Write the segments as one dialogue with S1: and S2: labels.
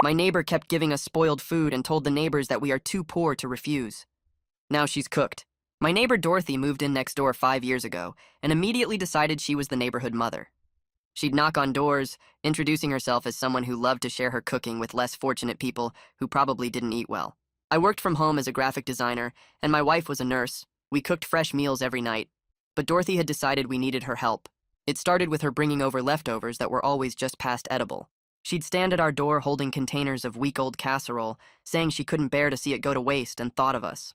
S1: My neighbor kept giving us spoiled food and told the neighbors that we are too poor to refuse. Now she's cooked. My neighbor Dorothy moved in next door 5 years ago and immediately decided she was the neighborhood mother. She'd knock on doors, introducing herself as someone who loved to share her cooking with less fortunate people who probably didn't eat well. I worked from home as a graphic designer, and my wife was a nurse. We cooked fresh meals every night. But Dorothy had decided we needed her help. It started with her bringing over leftovers that were always just past edible. She'd stand at our door holding containers of week-old casserole, saying she couldn't bear to see it go to waste and thought of us.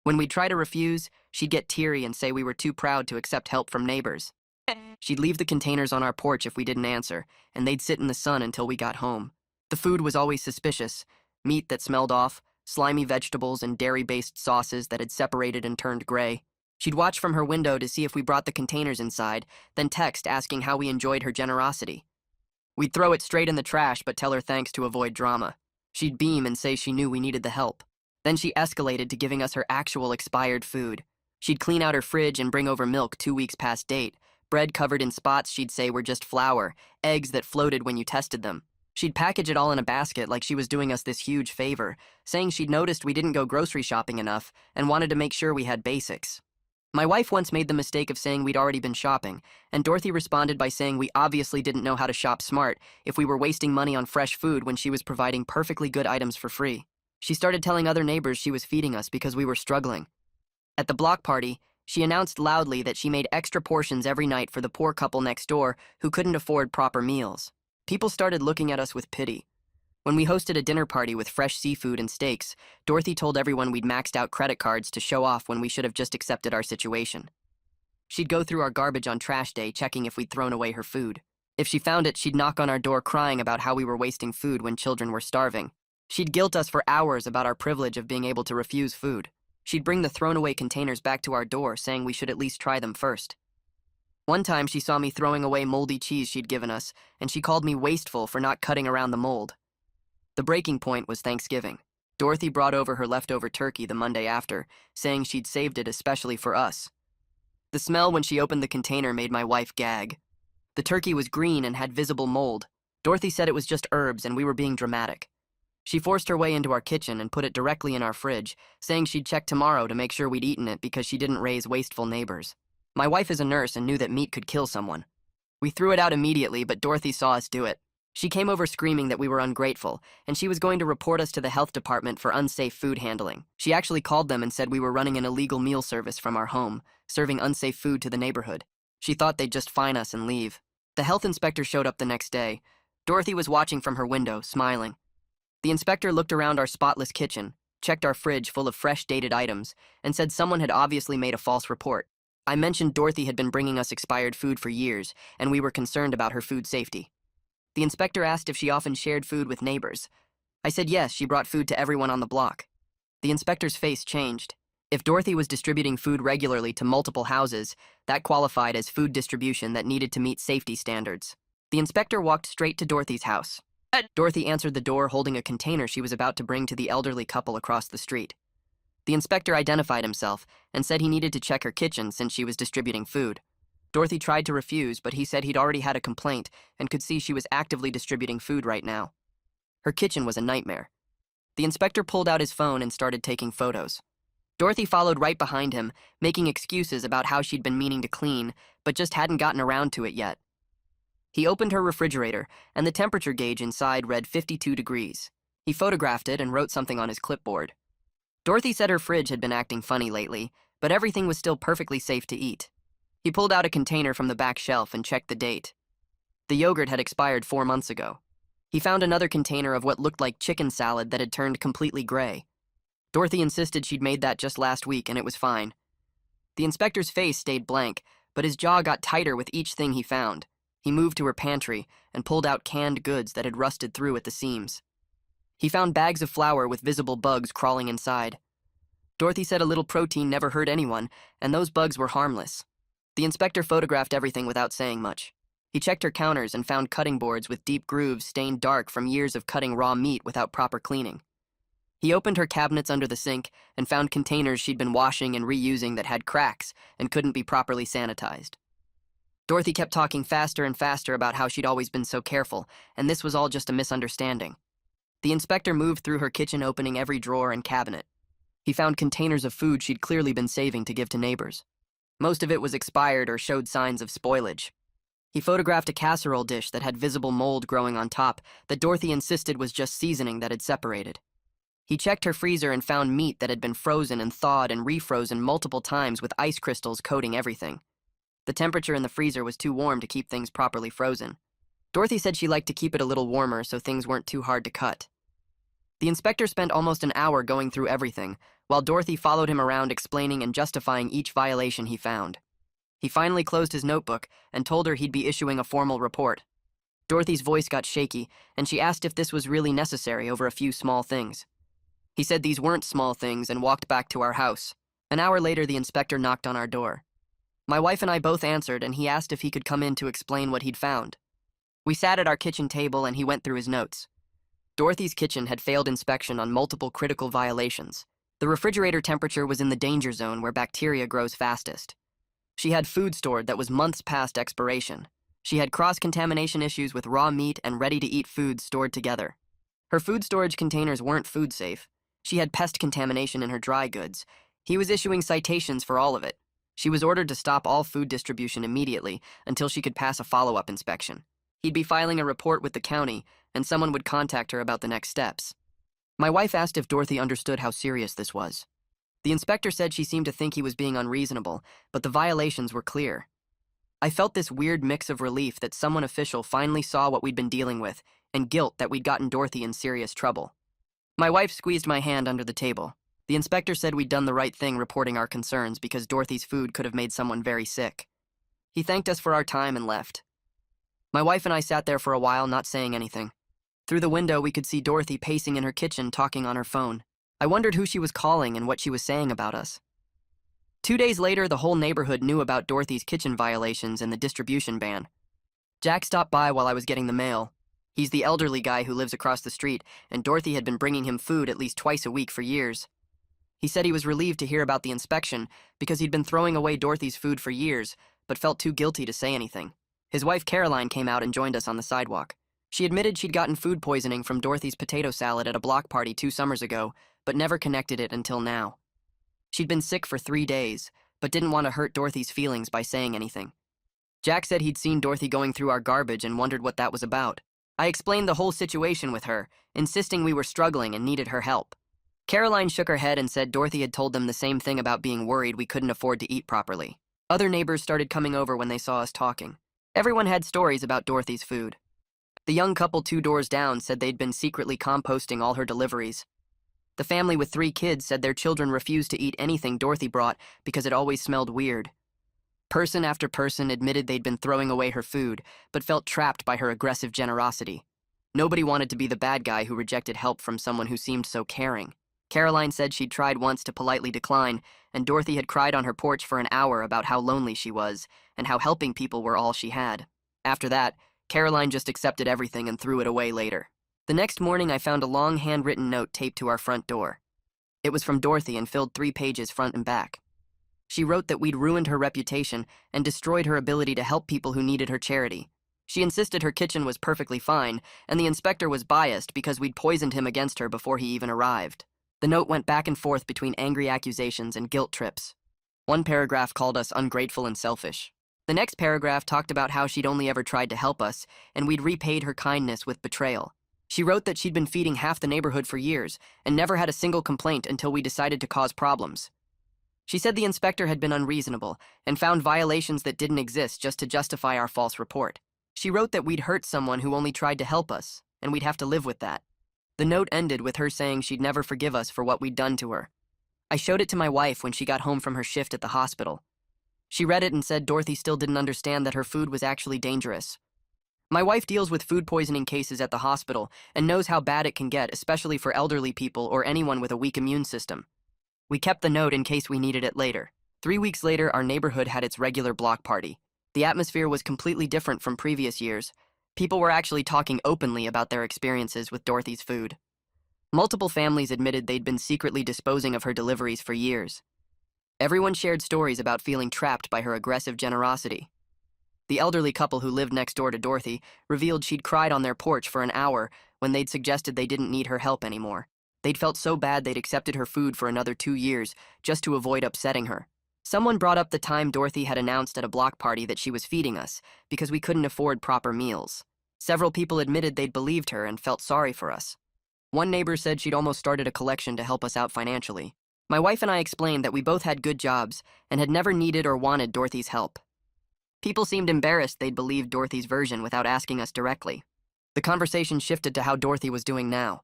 S1: When we'd try to refuse, she'd get teary and say we were too proud to accept help from neighbors. She'd leave the containers on our porch if we didn't answer, and they'd sit in the sun until we got home. The food was always suspicious: meat that smelled off, slimy vegetables, and dairy-based sauces that had separated and turned gray. She'd watch from her window to see if we brought the containers inside, then text asking how we enjoyed her generosity. We'd throw it straight in the trash but tell her thanks to avoid drama. She'd beam and say she knew we needed the help. Then she escalated to giving us her actual expired food. She'd clean out her fridge and bring over milk 2 weeks past date, bread covered in spots she'd say were just flour, eggs that floated when you tested them. She'd package it all in a basket like she was doing us this huge favor, saying she'd noticed we didn't go grocery shopping enough and wanted to make sure we had basics. My wife once made the mistake of saying we'd already been shopping, and Dorothy responded by saying we obviously didn't know how to shop smart if we were wasting money on fresh food when she was providing perfectly good items for free. She started telling other neighbors she was feeding us because we were struggling. At the block party, she announced loudly that she made extra portions every night for the poor couple next door who couldn't afford proper meals. People started looking at us with pity. When we hosted a dinner party with fresh seafood and steaks, Dorothy told everyone we'd maxed out credit cards to show off when we should have just accepted our situation. She'd go through our garbage on trash day checking if we'd thrown away her food. If she found it, she'd knock on our door crying about how we were wasting food when children were starving. She'd guilt us for hours about our privilege of being able to refuse food. She'd bring the thrown-away containers back to our door, saying we should at least try them first. One time she saw me throwing away moldy cheese she'd given us, and she called me wasteful for not cutting around the mold. The breaking point was Thanksgiving. Dorothy brought over her leftover turkey the Monday after, saying she'd saved it especially for us. The smell when she opened the container made my wife gag. The turkey was green and had visible mold. Dorothy said it was just herbs and we were being dramatic. She forced her way into our kitchen and put it directly in our fridge, saying she'd check tomorrow to make sure we'd eaten it because she didn't raise wasteful neighbors. My wife is a nurse and knew that meat could kill someone. We threw it out immediately, but Dorothy saw us do it. She came over screaming that we were ungrateful, and she was going to report us to the health department for unsafe food handling. She actually called them and said we were running an illegal meal service from our home, serving unsafe food to the neighborhood. She thought they'd just fine us and leave. The health inspector showed up the next day. Dorothy was watching from her window, smiling. The inspector looked around our spotless kitchen, checked our fridge full of fresh dated items, and said someone had obviously made a false report. I mentioned Dorothy had been bringing us expired food for years, and we were concerned about her food safety. The inspector asked if she often shared food with neighbors. I said yes, she brought food to everyone on the block. The inspector's face changed. If Dorothy was distributing food regularly to multiple houses, that qualified as food distribution that needed to meet safety standards. The inspector walked straight to Dorothy's house. Dorothy answered the door holding a container she was about to bring to the elderly couple across the street. The inspector identified himself and said he needed to check her kitchen since she was distributing food. Dorothy tried to refuse, but he said he'd already had a complaint and could see she was actively distributing food right now. Her kitchen was a nightmare. The inspector pulled out his phone and started taking photos. Dorothy followed right behind him, making excuses about how she'd been meaning to clean, but just hadn't gotten around to it yet. He opened her refrigerator, and the temperature gauge inside read 52 degrees. He photographed it and wrote something on his clipboard. Dorothy said her fridge had been acting funny lately, but everything was still perfectly safe to eat. He pulled out a container from the back shelf and checked the date. The yogurt had expired 4 months ago. He found another container of what looked like chicken salad that had turned completely gray. Dorothy insisted she'd made that just last week and it was fine. The inspector's face stayed blank, but his jaw got tighter with each thing he found. He moved to her pantry and pulled out canned goods that had rusted through at the seams. He found bags of flour with visible bugs crawling inside. Dorothy said a little protein never hurt anyone, and those bugs were harmless. The inspector photographed everything without saying much. He checked her counters and found cutting boards with deep grooves stained dark from years of cutting raw meat without proper cleaning. He opened her cabinets under the sink and found containers she'd been washing and reusing that had cracks and couldn't be properly sanitized. Dorothy kept talking faster and faster about how she'd always been so careful, and this was all just a misunderstanding. The inspector moved through her kitchen, opening every drawer and cabinet. He found containers of food she'd clearly been saving to give to neighbors. Most of it was expired or showed signs of spoilage. He photographed a casserole dish that had visible mold growing on top that Dorothy insisted was just seasoning that had separated. He checked her freezer and found meat that had been frozen and thawed and refrozen multiple times with ice crystals coating everything. The temperature in the freezer was too warm to keep things properly frozen. Dorothy said she liked to keep it a little warmer so things weren't too hard to cut. The inspector spent almost an hour going through everything, while Dorothy followed him around explaining and justifying each violation he found. He finally closed his notebook and told her he'd be issuing a formal report. Dorothy's voice got shaky, and she asked if this was really necessary over a few small things. He said these weren't small things and walked back to our house. An hour later, the inspector knocked on our door. My wife and I both answered, and he asked if he could come in to explain what he'd found. We sat at our kitchen table and he went through his notes. Dorothy's kitchen had failed inspection on multiple critical violations. The refrigerator temperature was in the danger zone where bacteria grows fastest. She had food stored that was months past expiration. She had cross-contamination issues with raw meat and ready-to-eat foods stored together. Her food storage containers weren't food safe. She had pest contamination in her dry goods. He was issuing citations for all of it. She was ordered to stop all food distribution immediately until she could pass a follow-up inspection. He'd be filing a report with the county, and someone would contact her about the next steps. My wife asked if Dorothy understood how serious this was. The inspector said she seemed to think he was being unreasonable, but the violations were clear. I felt this weird mix of relief that someone official finally saw what we'd been dealing with, and guilt that we'd gotten Dorothy in serious trouble. My wife squeezed my hand under the table. The inspector said we'd done the right thing reporting our concerns because Dorothy's food could have made someone very sick. He thanked us for our time and left. My wife and I sat there for a while, not saying anything. Through the window, we could see Dorothy pacing in her kitchen, talking on her phone. I wondered who she was calling and what she was saying about us. 2 days later, the whole neighborhood knew about Dorothy's kitchen violations and the distribution ban. Jack stopped by while I was getting the mail. He's the elderly guy who lives across the street, and Dorothy had been bringing him food at least twice a week for years. He said he was relieved to hear about the inspection because he'd been throwing away Dorothy's food for years, but felt too guilty to say anything. His wife Caroline came out and joined us on the sidewalk. She admitted she'd gotten food poisoning from Dorothy's potato salad at a block party 2 summers ago, but never connected it until now. She'd been sick for 3 days, but didn't want to hurt Dorothy's feelings by saying anything. Jack said he'd seen Dorothy going through our garbage and wondered what that was about. I explained the whole situation with her, insisting we were struggling and needed her help. Caroline shook her head and said Dorothy had told them the same thing about being worried we couldn't afford to eat properly. Other neighbors started coming over when they saw us talking. Everyone had stories about Dorothy's food. The young couple 2 doors down said they'd been secretly composting all her deliveries. The family with 3 kids said their children refused to eat anything Dorothy brought because it always smelled weird. Person after person admitted they'd been throwing away her food, but felt trapped by her aggressive generosity. Nobody wanted to be the bad guy who rejected help from someone who seemed so caring. Caroline said she'd tried once to politely decline, and Dorothy had cried on her porch for an hour about how lonely she was, and how helping people were all she had. After that, Caroline just accepted everything and threw it away later. The next morning, I found a long handwritten note taped to our front door. It was from Dorothy and filled 3 pages front and back. She wrote that we'd ruined her reputation and destroyed her ability to help people who needed her charity. She insisted her kitchen was perfectly fine, and the inspector was biased because we'd poisoned him against her before he even arrived. The note went back and forth between angry accusations and guilt trips. One paragraph called us ungrateful and selfish. The next paragraph talked about how she'd only ever tried to help us, and we'd repaid her kindness with betrayal. She wrote that she'd been feeding half the neighborhood for years and never had a single complaint until we decided to cause problems. She said the inspector had been unreasonable and found violations that didn't exist just to justify our false report. She wrote that we'd hurt someone who only tried to help us, and we'd have to live with that. The note ended with her saying she'd never forgive us for what we'd done to her. I showed it to my wife when she got home from her shift at the hospital. She read it and said Dorothy still didn't understand that her food was actually dangerous. My wife deals with food poisoning cases at the hospital and knows how bad it can get, especially for elderly people or anyone with a weak immune system. We kept the note in case we needed it later. 3 weeks later, our neighborhood had its regular block party. The atmosphere was completely different from previous years. People were actually talking openly about their experiences with Dorothy's food. Multiple families admitted they'd been secretly disposing of her deliveries for years. Everyone shared stories about feeling trapped by her aggressive generosity. The elderly couple who lived next door to Dorothy revealed she'd cried on their porch for an hour when they'd suggested they didn't need her help anymore. They'd felt so bad they'd accepted her food for another 2 years just to avoid upsetting her. Someone brought up the time Dorothy had announced at a block party that she was feeding us because we couldn't afford proper meals. Several people admitted they'd believed her and felt sorry for us. One neighbor said she'd almost started a collection to help us out financially. My wife and I explained that we both had good jobs and had never needed or wanted Dorothy's help. People seemed embarrassed they'd believed Dorothy's version without asking us directly. The conversation shifted to how Dorothy was doing now.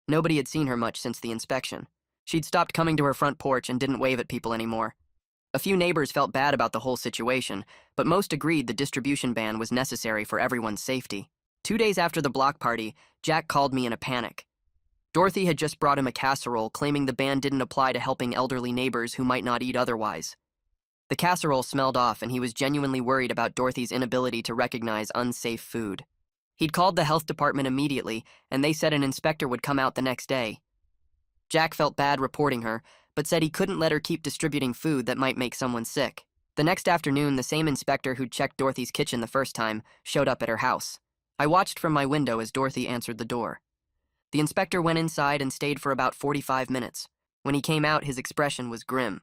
S1: Nobody had seen her much since the inspection. She'd stopped coming to her front porch and didn't wave at people anymore. A few neighbors felt bad about the whole situation, but most agreed the distribution ban was necessary for everyone's safety. 2 days after the block party, Jack called me in a panic. Dorothy had just brought him a casserole, claiming the ban didn't apply to helping elderly neighbors who might not eat otherwise. The casserole smelled off, and he was genuinely worried about Dorothy's inability to recognize unsafe food. He'd called the health department immediately, and they said an inspector would come out the next day. Jack felt bad reporting her, but said he couldn't let her keep distributing food that might make someone sick. The next afternoon, the same inspector who'd checked Dorothy's kitchen the first time showed up at her house. I watched from my window as Dorothy answered the door. The inspector went inside and stayed for about 45 minutes. When he came out, his expression was grim.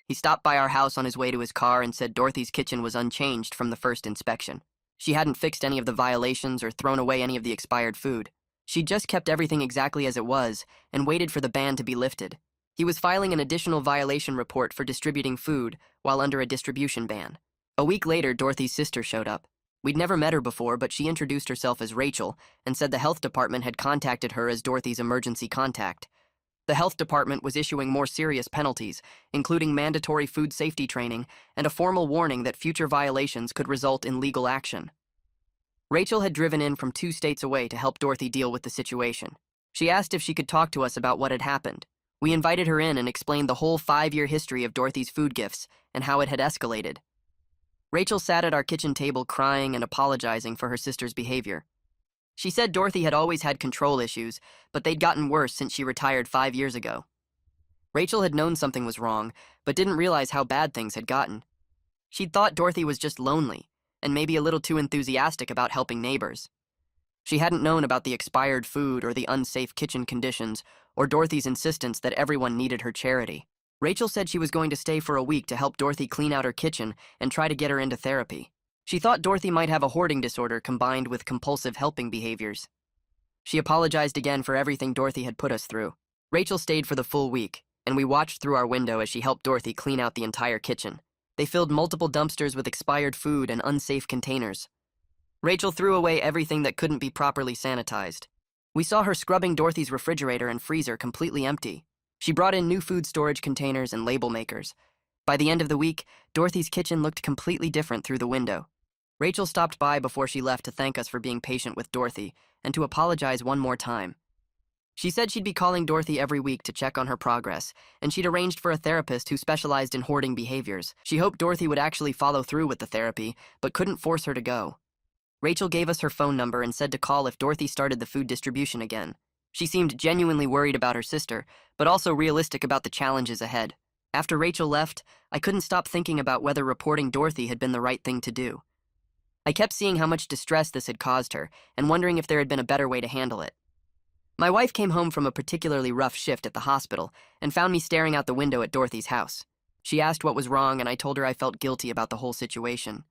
S1: He stopped by our house on his way to his car and said Dorothy's kitchen was unchanged from the first inspection. She hadn't fixed any of the violations or thrown away any of the expired food. She'd just kept everything exactly as it was and waited for the ban to be lifted. He was filing an additional violation report for distributing food while under a distribution ban. A week later, Dorothy's sister showed up. We'd never met her before, but she introduced herself as Rachel and said the health department had contacted her as Dorothy's emergency contact. The health department was issuing more serious penalties, including mandatory food safety training and a formal warning that future violations could result in legal action. Rachel had driven in from 2 states away to help Dorothy deal with the situation. She asked if she could talk to us about what had happened. We invited her in and explained the whole 5-year history of Dorothy's food gifts and how it had escalated. Rachel sat at our kitchen table crying and apologizing for her sister's behavior. She said Dorothy had always had control issues, but they'd gotten worse since she retired 5 years ago. Rachel had known something was wrong, but didn't realize how bad things had gotten. She'd thought Dorothy was just lonely, and maybe a little too enthusiastic about helping neighbors. She hadn't known about the expired food or the unsafe kitchen conditions, or Dorothy's insistence that everyone needed her charity. Rachel said she was going to stay for a week to help Dorothy clean out her kitchen and try to get her into therapy. She thought Dorothy might have a hoarding disorder combined with compulsive helping behaviors. She apologized again for everything Dorothy had put us through. Rachel stayed for the full week, and we watched through our window as she helped Dorothy clean out the entire kitchen. They filled multiple dumpsters with expired food and unsafe containers. Rachel threw away everything that couldn't be properly sanitized. We saw her scrubbing Dorothy's refrigerator and freezer completely empty. She brought in new food storage containers and label makers. By the end of the week, Dorothy's kitchen looked completely different through the window. Rachel stopped by before she left to thank us for being patient with Dorothy and to apologize one more time. She said she'd be calling Dorothy every week to check on her progress, and she'd arranged for a therapist who specialized in hoarding behaviors. She hoped Dorothy would actually follow through with the therapy, but couldn't force her to go. Rachel gave us her phone number and said to call if Dorothy started the food distribution again. She seemed genuinely worried about her sister, but also realistic about the challenges ahead. After Rachel left, I couldn't stop thinking about whether reporting Dorothy had been the right thing to do. I kept seeing how much distress this had caused her, and wondering if there had been a better way to handle it. My wife came home from a particularly rough shift at the hospital and found me staring out the window at Dorothy's house. She asked what was wrong, and I told her I felt guilty about the whole situation.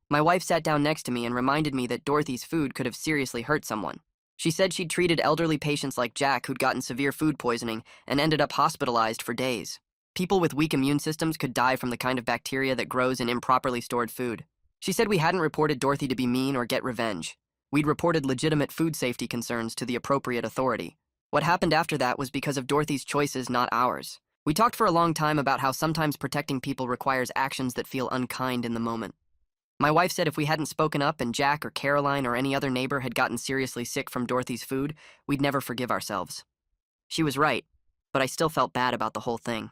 S1: My wife sat down next to me and reminded me that Dorothy's food could have seriously hurt someone. She said she'd treated elderly patients like Jack who'd gotten severe food poisoning and ended up hospitalized for days. People with weak immune systems could die from the kind of bacteria that grows in improperly stored food. She said we hadn't reported Dorothy to be mean or get revenge. We'd reported legitimate food safety concerns to the appropriate authority. What happened after that was because of Dorothy's choices, not ours. We talked for a long time about how sometimes protecting people requires actions that feel unkind in the moment. My wife said if we hadn't spoken up and Jack or Caroline or any other neighbor had gotten seriously sick from Dorothy's food, we'd never forgive ourselves. She was right, but I still felt bad about the whole thing.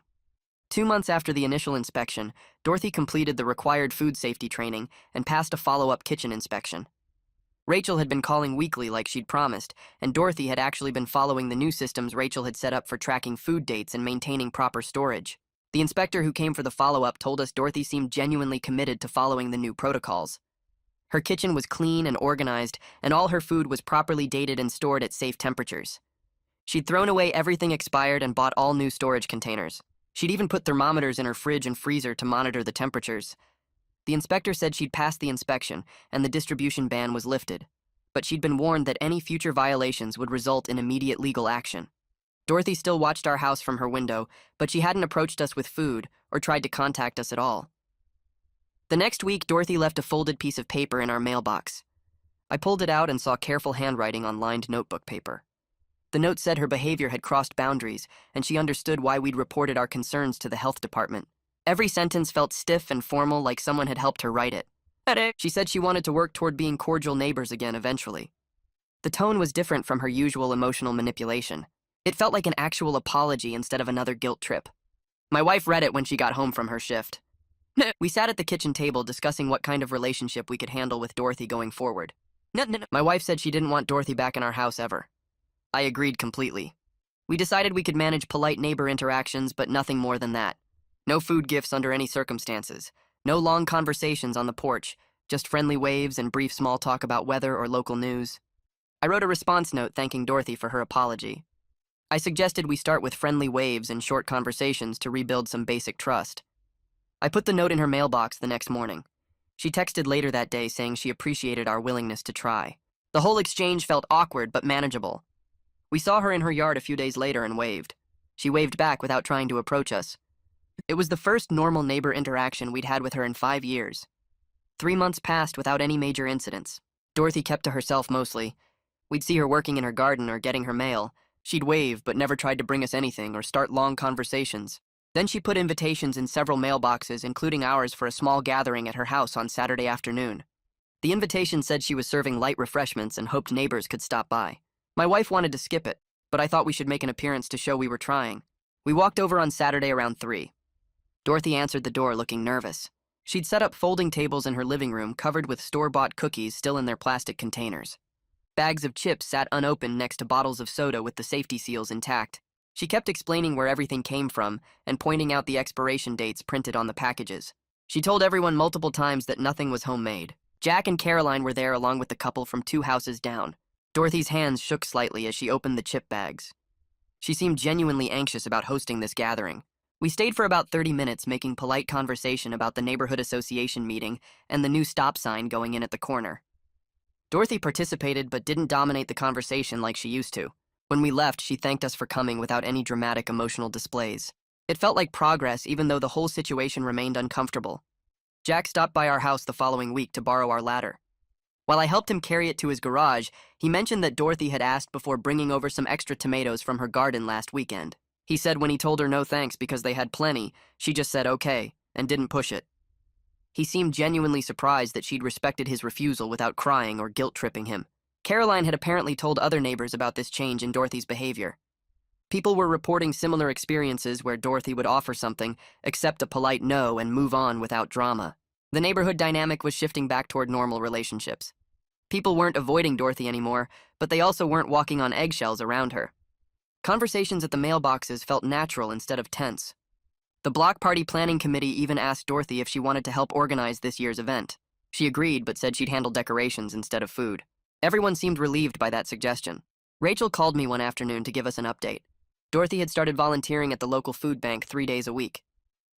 S1: 2 months after the initial inspection, Dorothy completed the required food safety training and passed a follow-up kitchen inspection. Rachel had been calling weekly like she'd promised, and Dorothy had actually been following the new systems Rachel had set up for tracking food dates and maintaining proper storage. The inspector who came for the follow-up told us Dorothy seemed genuinely committed to following the new protocols. Her kitchen was clean and organized, and all her food was properly dated and stored at safe temperatures. She'd thrown away everything expired and bought all new storage containers. She'd even put thermometers in her fridge and freezer to monitor the temperatures. The inspector said she'd passed the inspection and the distribution ban was lifted, but she'd been warned that any future violations would result in immediate legal action. Dorothy still watched our house from her window, but she hadn't approached us with food or tried to contact us at all. The next week, Dorothy left a folded piece of paper in our mailbox. I pulled it out and saw careful handwriting on lined notebook paper. The note said her behavior had crossed boundaries, and she understood why we'd reported our concerns to the health department. Every sentence felt stiff and formal, like someone had helped her write it. She said she wanted to work toward being cordial neighbors again eventually. The tone was different from her usual emotional manipulation. It felt like an actual apology instead of another guilt trip. My wife read it when she got home from her shift. We sat at the kitchen table discussing what kind of relationship we could handle with Dorothy going forward. My wife said she didn't want Dorothy back in our house ever. I agreed completely. We decided we could manage polite neighbor interactions, but nothing more than that. No food gifts under any circumstances. No long conversations on the porch, just friendly waves and brief small talk about weather or local news. I wrote a response note thanking Dorothy for her apology. I suggested we start with friendly waves and short conversations to rebuild some basic trust. I put the note in her mailbox the next morning. She texted later that day saying she appreciated our willingness to try. The whole exchange felt awkward but manageable. We saw her in her yard a few days later and waved. She waved back without trying to approach us. It was the first normal neighbor interaction we'd had with her in 5 years. 3 months passed without any major incidents. Dorothy kept to herself mostly. We'd see her working in her garden or getting her mail. She'd wave but never tried to bring us anything or start long conversations. Then she put invitations in several mailboxes, including ours, for a small gathering at her house on Saturday afternoon. The invitation said she was serving light refreshments and hoped neighbors could stop by. My wife wanted to skip it, but I thought we should make an appearance to show we were trying. We walked over on Saturday around 3. Dorothy answered the door looking nervous. She'd set up folding tables in her living room covered with store-bought cookies still in their plastic containers. Bags of chips sat unopened next to bottles of soda with the safety seals intact. She kept explaining where everything came from and pointing out the expiration dates printed on the packages. She told everyone multiple times that nothing was homemade. Jack and Caroline were there along with the couple from 2 houses down. Dorothy's hands shook slightly as she opened the chip bags. She seemed genuinely anxious about hosting this gathering. We stayed for about 30 minutes making polite conversation about the neighborhood association meeting and the new stop sign going in at the corner. Dorothy participated but didn't dominate the conversation like she used to. When we left, she thanked us for coming without any dramatic emotional displays. It felt like progress even though the whole situation remained uncomfortable. Jack stopped by our house the following week to borrow our ladder. While I helped him carry it to his garage, he mentioned that Dorothy had asked before bringing over some extra tomatoes from her garden last weekend. He said when he told her no thanks because they had plenty, she just said okay and didn't push it. He seemed genuinely surprised that she'd respected his refusal without crying or guilt-tripping him. Caroline had apparently told other neighbors about this change in Dorothy's behavior. People were reporting similar experiences where Dorothy would offer something, accept a polite no, and move on without drama. The neighborhood dynamic was shifting back toward normal relationships. People weren't avoiding Dorothy anymore, but they also weren't walking on eggshells around her. Conversations at the mailboxes felt natural instead of tense. The block party planning committee even asked Dorothy if she wanted to help organize this year's event. She agreed, but said she'd handle decorations instead of food. Everyone seemed relieved by that suggestion. Rachel called me one afternoon to give us an update. Dorothy had started volunteering at the local food bank 3 days a week.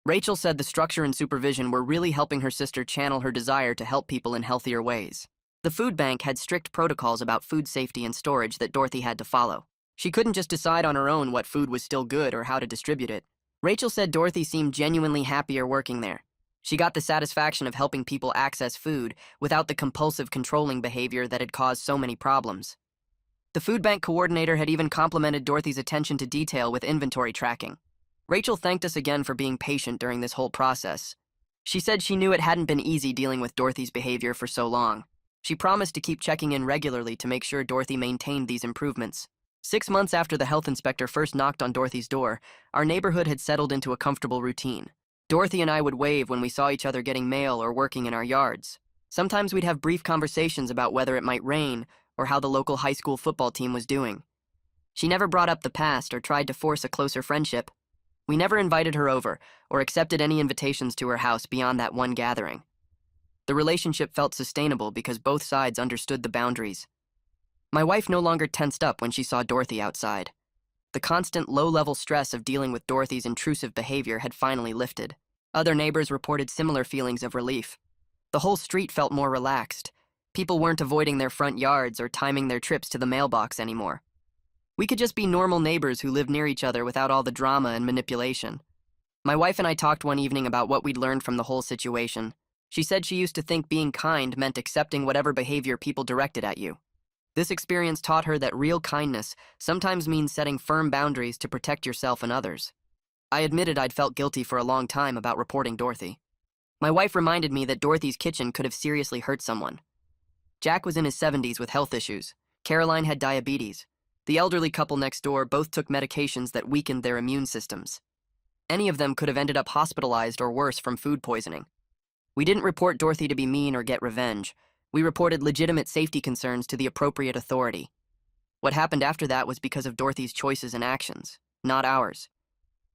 S1: Rachel said the structure and supervision were really helping her sister channel her desire to help people in healthier ways. The food bank had strict protocols about food safety and storage that Dorothy had to follow. She couldn't just decide on her own what food was still good or how to distribute it. Rachel said Dorothy seemed genuinely happier working there. She got the satisfaction of helping people access food without the compulsive controlling behavior that had caused so many problems. The food bank coordinator had even complimented Dorothy's attention to detail with inventory tracking. Rachel thanked us again for being patient during this whole process. She said she knew it hadn't been easy dealing with Dorothy's behavior for so long. She promised to keep checking in regularly to make sure Dorothy maintained these improvements. 6 months after the health inspector first knocked on Dorothy's door, our neighborhood had settled into a comfortable routine. Dorothy and I would wave when we saw each other getting mail or working in our yards. Sometimes we'd have brief conversations about whether it might rain or how the local high school football team was doing. She never brought up the past or tried to force a closer friendship. We never invited her over or accepted any invitations to her house beyond that one gathering. The relationship felt sustainable because both sides understood the boundaries. My wife no longer tensed up when she saw Dorothy outside. The constant low-level stress of dealing with Dorothy's intrusive behavior had finally lifted. Other neighbors reported similar feelings of relief. The whole street felt more relaxed. People weren't avoiding their front yards or timing their trips to the mailbox anymore. We could just be normal neighbors who lived near each other without all the drama and manipulation. My wife and I talked one evening about what we'd learned from the whole situation. She said she used to think being kind meant accepting whatever behavior people directed at you. This experience taught her that real kindness sometimes means setting firm boundaries to protect yourself and others. I admitted I'd felt guilty for a long time about reporting Dorothy. My wife reminded me that Dorothy's kitchen could have seriously hurt someone. Jack was in his 70s with health issues. Caroline had diabetes. The elderly couple next door both took medications that weakened their immune systems. Any of them could have ended up hospitalized or worse from food poisoning. We didn't report Dorothy to be mean or get revenge. We reported legitimate safety concerns to the appropriate authority. What happened after that was because of Dorothy's choices and actions, not ours.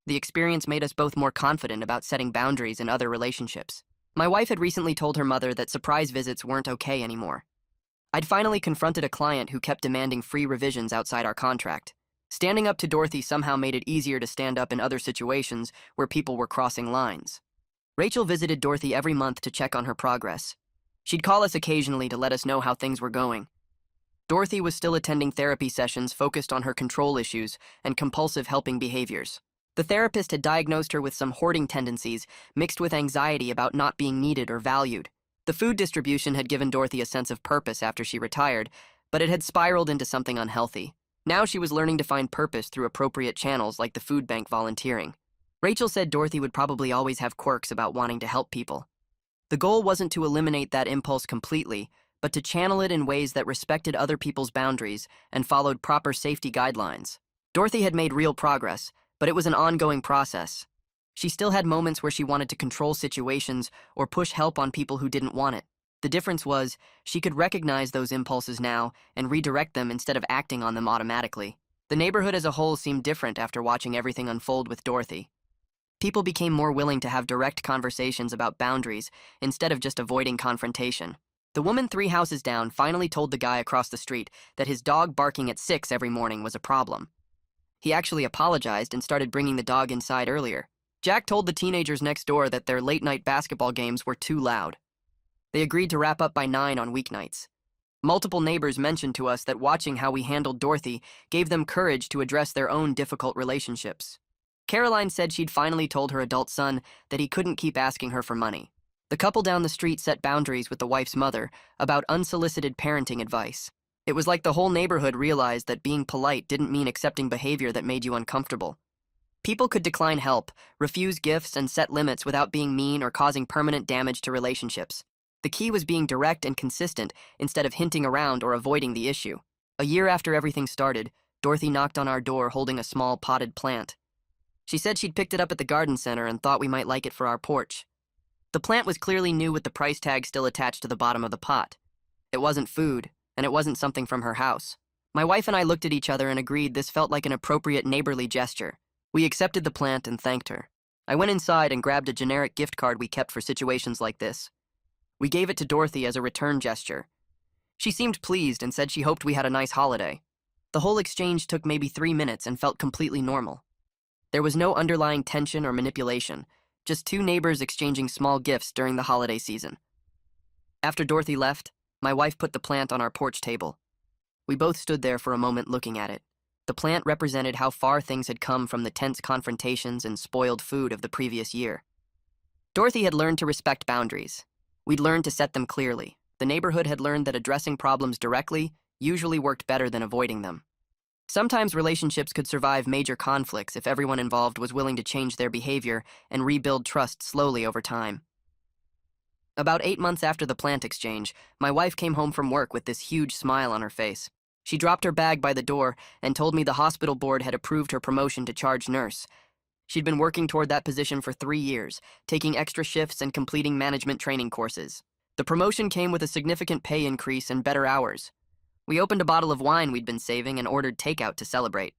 S1: The experience made us both more confident about setting boundaries in other relationships. My wife had recently told her mother that surprise visits weren't okay anymore. I'd finally confronted a client who kept demanding free revisions outside our contract. Standing up to Dorothy somehow made it easier to stand up in other situations where people were crossing lines. Rachel visited Dorothy every month to check on her progress. She'd call us occasionally to let us know how things were going. Dorothy was still attending therapy sessions focused on her control issues and compulsive helping behaviors. The therapist had diagnosed her with some hoarding tendencies mixed with anxiety about not being needed or valued. The food distribution had given Dorothy a sense of purpose after she retired, but it had spiraled into something unhealthy. Now she was learning to find purpose through appropriate channels like the food bank volunteering. Rachel said Dorothy would probably always have quirks about wanting to help people. The goal wasn't to eliminate that impulse completely, but to channel it in ways that respected other people's boundaries and followed proper safety guidelines. Dorothy had made real progress, but it was an ongoing process. She still had moments where she wanted to control situations or push help on people who didn't want it. The difference was, she could recognize those impulses now and redirect them instead of acting on them automatically. The neighborhood as a whole seemed different after watching everything unfold with Dorothy. People became more willing to have direct conversations about boundaries instead of just avoiding confrontation. The woman 3 houses down finally told the guy across the street that his dog barking at 6 every morning was a problem. He actually apologized and started bringing the dog inside earlier. Jack told the teenagers next door that their late-night basketball games were too loud. They agreed to wrap up by 9 on weeknights. Multiple neighbors mentioned to us that watching how we handled Dorothy gave them courage to address their own difficult relationships. Caroline said she'd finally told her adult son that he couldn't keep asking her for money. The couple down the street set boundaries with the wife's mother about unsolicited parenting advice. It was like the whole neighborhood realized that being polite didn't mean accepting behavior that made you uncomfortable. People could decline help, refuse gifts, and set limits without being mean or causing permanent damage to relationships. The key was being direct and consistent instead of hinting around or avoiding the issue. A year after everything started, Dorothy knocked on our door holding a small potted plant. She said she'd picked it up at the garden center and thought we might like it for our porch. The plant was clearly new with the price tag still attached to the bottom of the pot. It wasn't food, and it wasn't something from her house. My wife and I looked at each other and agreed this felt like an appropriate neighborly gesture. We accepted the plant and thanked her. I went inside and grabbed a generic gift card we kept for situations like this. We gave it to Dorothy as a return gesture. She seemed pleased and said she hoped we had a nice holiday. The whole exchange took maybe 3 minutes and felt completely normal. There was no underlying tension or manipulation, just 2 neighbors exchanging small gifts during the holiday season. After Dorothy left, my wife put the plant on our porch table. We both stood there for a moment looking at it. The plant represented how far things had come from the tense confrontations and spoiled food of the previous year. Dorothy had learned to respect boundaries. We'd learned to set them clearly. The neighborhood had learned that addressing problems directly usually worked better than avoiding them. Sometimes relationships could survive major conflicts if everyone involved was willing to change their behavior and rebuild trust slowly over time. About 8 months after the plant exchange, my wife came home from work with this huge smile on her face. She dropped her bag by the door and told me the hospital board had approved her promotion to charge nurse. She'd been working toward that position for 3 years, taking extra shifts and completing management training courses. The promotion came with a significant pay increase and better hours. We opened a bottle of wine we'd been saving and ordered takeout to celebrate.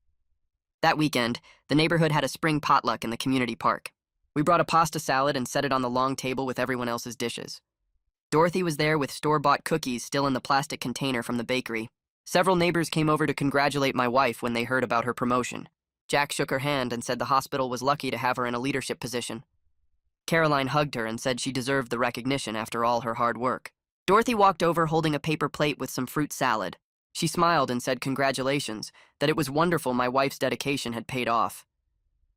S1: That weekend, the neighborhood had a spring potluck in the community park. We brought a pasta salad and set it on the long table with everyone else's dishes. Dorothy was there with store-bought cookies still in the plastic container from the bakery. Several neighbors came over to congratulate my wife when they heard about her promotion. Jack shook her hand and said the hospital was lucky to have her in a leadership position. Caroline hugged her and said she deserved the recognition after all her hard work. Dorothy walked over holding a paper plate with some fruit salad. She smiled and said congratulations, that it was wonderful my wife's dedication had paid off.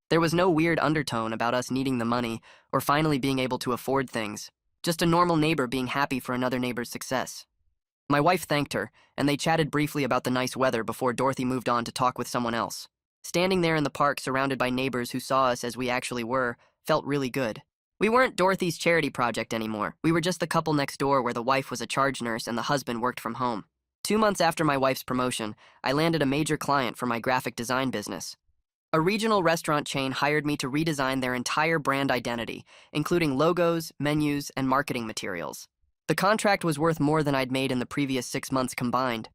S1: There was no weird undertone about us needing the money or finally being able to afford things, just a normal neighbor being happy for another neighbor's success. My wife thanked her, and they chatted briefly about the nice weather before Dorothy moved on to talk with someone else. Standing there in the park surrounded by neighbors who saw us as we actually were felt really good. We weren't Dorothy's charity project anymore. We were just the couple next door where the wife was a charge nurse and the husband worked from home. 2 months after my wife's promotion, I landed a major client for my graphic design business. A regional restaurant chain hired me to redesign their entire brand identity, including logos, menus, and marketing materials. The contract was worth more than I'd made in the previous 6 months combined.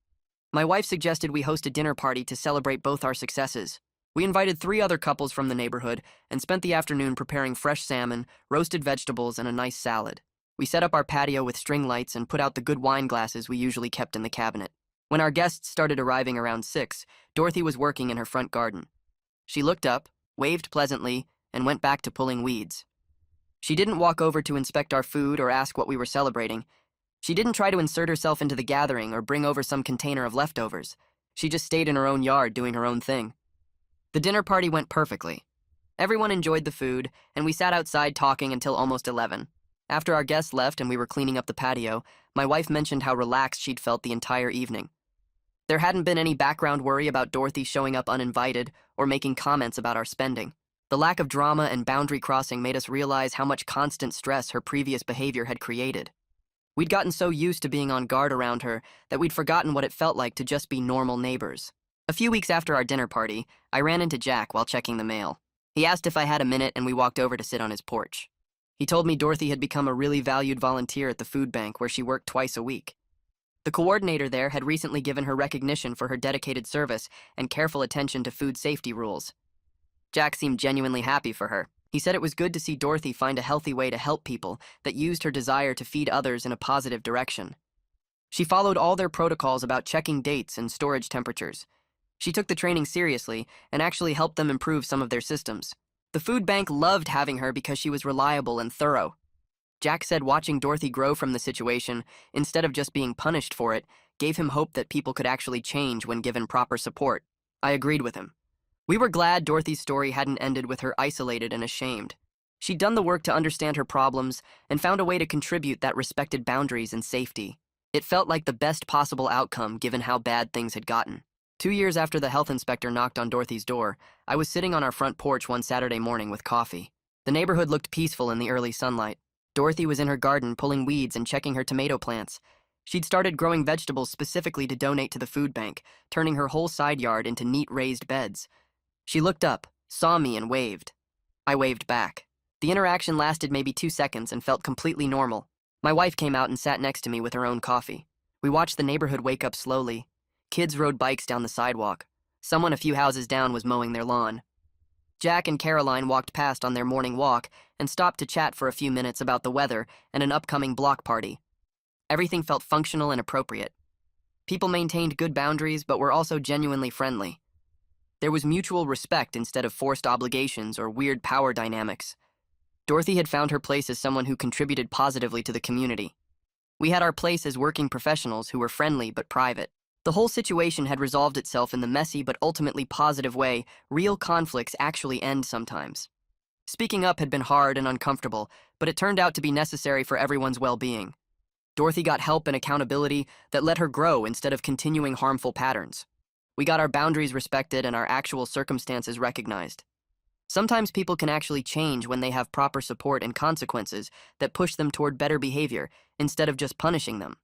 S1: My wife suggested we host a dinner party to celebrate both our successes. We invited 3 other couples from the neighborhood and spent the afternoon preparing fresh salmon, roasted vegetables, and a nice salad. We set up our patio with string lights and put out the good wine glasses we usually kept in the cabinet. When our guests started arriving around 6, Dorothy was working in her front garden. She looked up, waved pleasantly, and went back to pulling weeds. She didn't walk over to inspect our food or ask what we were celebrating. She didn't try to insert herself into the gathering or bring over some container of leftovers. She just stayed in her own yard doing her own thing. The dinner party went perfectly. Everyone enjoyed the food, and we sat outside talking until almost 11. After our guests left and we were cleaning up the patio, my wife mentioned how relaxed she'd felt the entire evening. There hadn't been any background worry about Dorothy showing up uninvited or making comments about our spending. The lack of drama and boundary crossing made us realize how much constant stress her previous behavior had created. We'd gotten so used to being on guard around her that we'd forgotten what it felt like to just be normal neighbors. A few weeks after our dinner party, I ran into Jack while checking the mail. He asked if I had a minute and we walked over to sit on his porch. He told me Dorothy had become a really valued volunteer at the food bank where she worked twice a week. The coordinator there had recently given her recognition for her dedicated service and careful attention to food safety rules. Jack seemed genuinely happy for her. He said it was good to see Dorothy find a healthy way to help people that used her desire to feed others in a positive direction. She followed all their protocols about checking dates and storage temperatures. She took the training seriously and actually helped them improve some of their systems. The food bank loved having her because she was reliable and thorough. Jack said watching Dorothy grow from the situation, instead of just being punished for it, gave him hope that people could actually change when given proper support. I agreed with him. We were glad Dorothy's story hadn't ended with her isolated and ashamed. She'd done the work to understand her problems and found a way to contribute that respected boundaries and safety. It felt like the best possible outcome given how bad things had gotten. 2 years after the health inspector knocked on Dorothy's door, I was sitting on our front porch one Saturday morning with coffee. The neighborhood looked peaceful in the early sunlight. Dorothy was in her garden pulling weeds and checking her tomato plants. She'd started growing vegetables specifically to donate to the food bank, turning her whole side yard into neat raised beds. She looked up, saw me, and waved. I waved back. The interaction lasted maybe 2 seconds and felt completely normal. My wife came out and sat next to me with her own coffee. We watched the neighborhood wake up slowly. Kids rode bikes down the sidewalk. Someone a few houses down was mowing their lawn. Jack and Caroline walked past on their morning walk and stopped to chat for a few minutes about the weather and an upcoming block party. Everything felt functional and appropriate. People maintained good boundaries but were also genuinely friendly. There was mutual respect instead of forced obligations or weird power dynamics. Dorothy had found her place as someone who contributed positively to the community. We had our place as working professionals who were friendly but private. The whole situation had resolved itself in the messy but ultimately positive way real conflicts actually end sometimes. Speaking up had been hard and uncomfortable, but it turned out to be necessary for everyone's well-being. Dorothy got help and accountability that let her grow instead of continuing harmful patterns. We got our boundaries respected and our actual circumstances recognized. Sometimes people can actually change when they have proper support and consequences that push them toward better behavior instead of just punishing them.